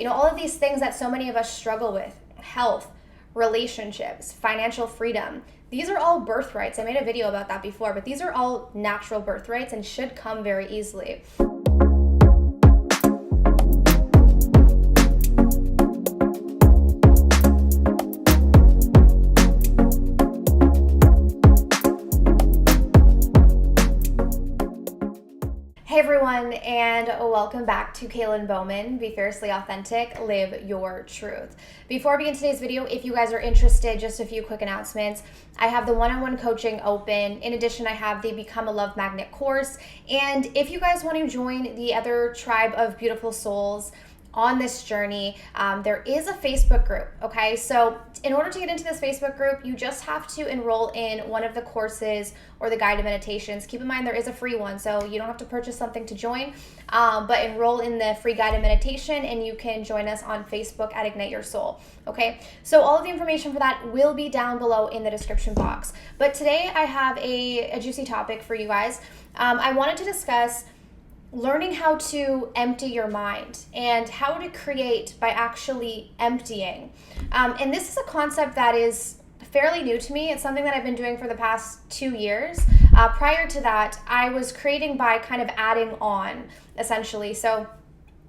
All of these things that so many of us struggle with, health, relationships, financial freedom, these are all birthrights. I made a video about that before, but these are all natural birthrights and should come very easily. Hey everyone, and welcome back to Kaylin Bowman. Be fiercely authentic, live your truth. Before I begin today's video, if you guys are interested, just a few quick announcements. I have the one-on-one coaching open. In addition, I have the Become a Love Magnet course. And if you guys want to join the other tribe of beautiful souls on this journey, there is a Facebook group, okay? So in order to get into this Facebook group, you just have to enroll in one of the courses or the guided meditations. Keep in mind there is a free one, so you don't have to purchase something to join, but enroll in the free guided meditation and you can join us on Facebook at Ignite Your Soul, okay? So all of the information for that will be down below in the description box. But today I have a juicy topic for you guys. I wanted to discuss learning how to empty your mind and how to create by actually emptying. And this is a concept that is fairly new to me. It's something that I've been doing for the past 2 years. Prior to that, I was creating by kind of adding on, essentially. So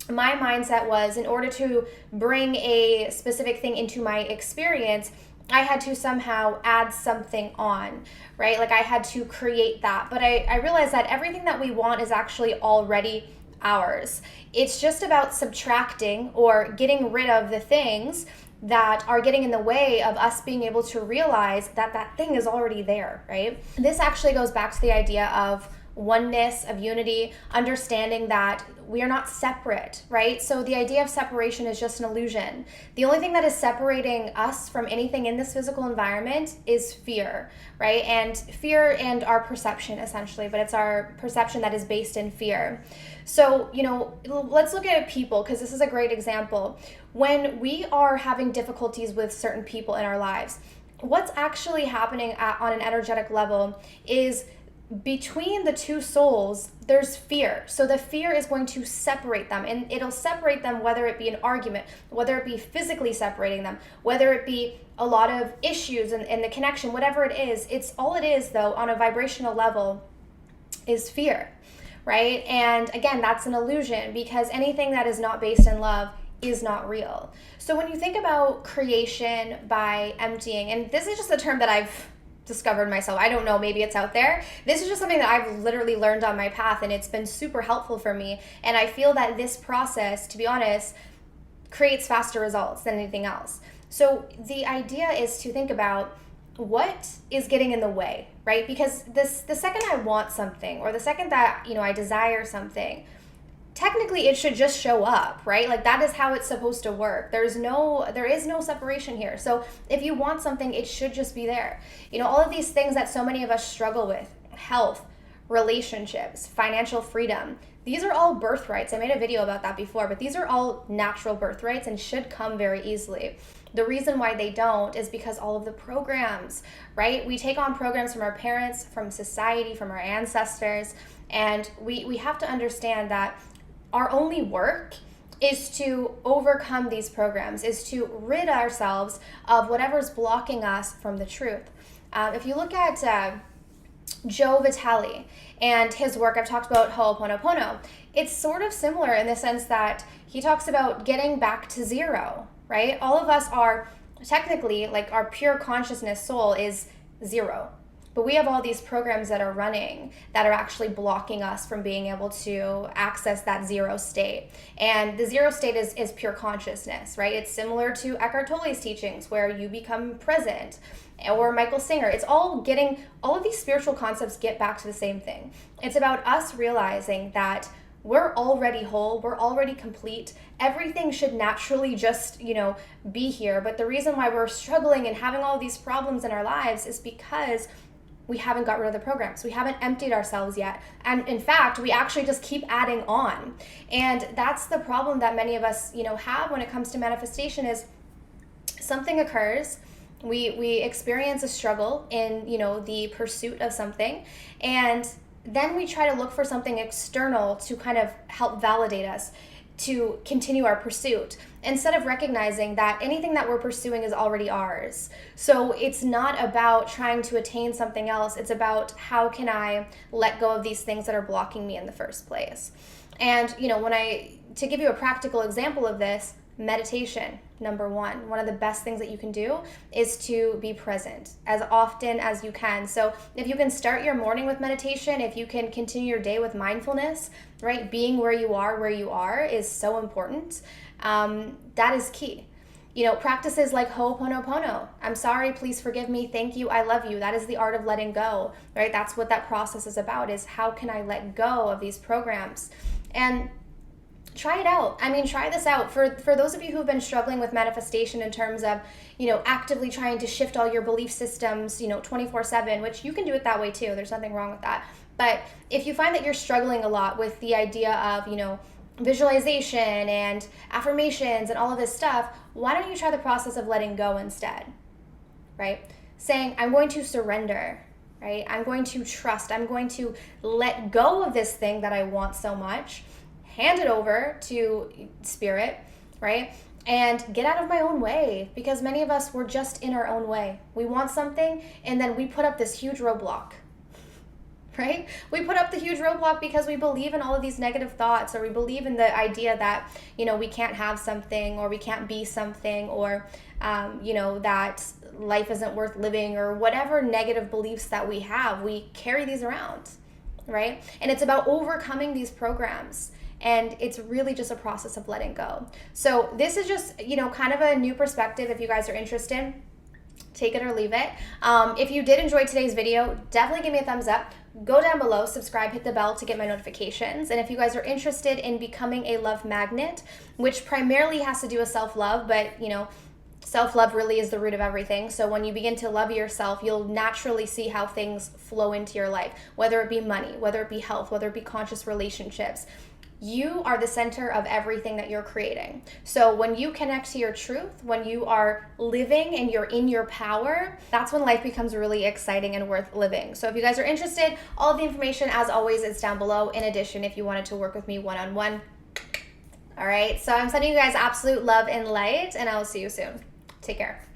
my mindset was, in order to bring a specific thing into my experience, I had to somehow add something on, right? Like I had to create that. But I realized that everything that we want is actually already ours. It's just about subtracting or getting rid of the things that are getting in the way of us being able to realize that that thing is already there, right? This actually goes back to the idea of oneness, of unity, understanding that we are not separate, right? So the idea of separation is just an illusion. The only thing that is separating us from anything in this physical environment is fear, right? And fear and our perception, essentially, but it's our perception that is based in fear. So, let's look at people, because this is a great example. When we are having difficulties with certain people in our lives, what's actually happening on an energetic level is between the two souls, there's fear. So the fear is going to separate them, and it'll separate them, whether it be an argument, whether it be physically separating them, whether it be a lot of issues in the connection, whatever it is. It's all it is, though, on a vibrational level, is fear, right? And again, that's an illusion, because anything that is not based in love is not real. So when you think about creation by emptying, and this is just a term that I've discovered myself. I don't know, maybe it's out there. This is just something that I've literally learned on my path, and it's been super helpful for me. And I feel that this process, to be honest, creates faster results than anything else. So the idea is to think about what is getting in the way, right? Because the second I want something, or the second that, I desire something, technically it should just show up, right? Like that is how it's supposed to work. There is no separation here. So if you want something, it should just be there. All of these things that so many of us struggle with, health, relationships, financial freedom, these are all birthrights. I made a video about that before, but these are all natural birthrights and should come very easily. The reason why they don't is because all of the programs, right? We take on programs from our parents, from society, from our ancestors, and we have to understand that our only work is to overcome these programs, is to rid ourselves of whatever's blocking us from the truth. If you look at Joe Vitale and his work, I've talked about Ho'oponopono. It's sort of similar in the sense that he talks about getting back to zero, right? All of us are technically, like, our pure consciousness soul is zero. But we have all these programs that are running that are actually blocking us from being able to access that zero state. And the zero state is pure consciousness, right? It's similar to Eckhart Tolle's teachings, where you become present, or Michael Singer. It's all of these spiritual concepts get back to the same thing. It's about us realizing that we're already whole, we're already complete. Everything should naturally just, be here. But the reason why we're struggling and having all these problems in our lives is because we haven't got rid of the programs. We haven't emptied ourselves yet. And in fact, we actually just keep adding on. And that's the problem that many of us, have when it comes to manifestation, is something occurs. We experience a struggle in, the pursuit of something. And then we try to look for something external to kind of help validate us. to continue our pursuit, instead of recognizing that anything that we're pursuing is already ours. So it's not about trying to attain something else. It's about, how can I let go of these things that are blocking me in the first place? And, to give you a practical example of this, meditation, number one. One of the best things that you can do is to be present as often as you can. So if you can start your morning with meditation, if you can continue your day with mindfulness, right? Being where you are is so important. That is key. Practices like Ho'oponopono. I'm sorry, please forgive me, thank you, I love you. That is the art of letting go, right? That's what that process is about, is how can I let go of these programs? And try it out. Try this out. For those of you who have been struggling with manifestation in terms of, actively trying to shift all your belief systems, 24/7, which you can do it that way too. There's nothing wrong with that. But if you find that you're struggling a lot with the idea of, visualization and affirmations and all of this stuff, why don't you try the process of letting go instead, right? Saying, I'm going to surrender, right? I'm going to trust. I'm going to let go of this thing that I want so much, hand it over to spirit, right? And get out of my own way, because many of us, we're just in our own way. We want something and then we put up this huge roadblock, right? We put up the huge roadblock because we believe in all of these negative thoughts, or we believe in the idea that, we can't have something, or we can't be something, or, that life isn't worth living, or whatever negative beliefs that we have, we carry these around, right? And it's about overcoming these programs. And it's really just a process of letting go. So this is just, kind of a new perspective. If you guys are interested, take it or leave it. If you did enjoy today's video, definitely give me a thumbs up. Go down below, subscribe, hit the bell to get my notifications. And if you guys are interested in becoming a love magnet, which primarily has to do with self-love, but, self-love really is the root of everything. So when you begin to love yourself, you'll naturally see how things flow into your life, whether it be money, whether it be health, whether it be conscious relationships. You are the center of everything that you're creating. So when you connect to your truth, when you are living and you're in your power, that's when life becomes really exciting and worth living. So if you guys are interested, all of the information, as always, is down below. In addition, if you wanted to work with me one-on-one. All right, so I'm sending you guys absolute love and light, and I will see you soon. Take care.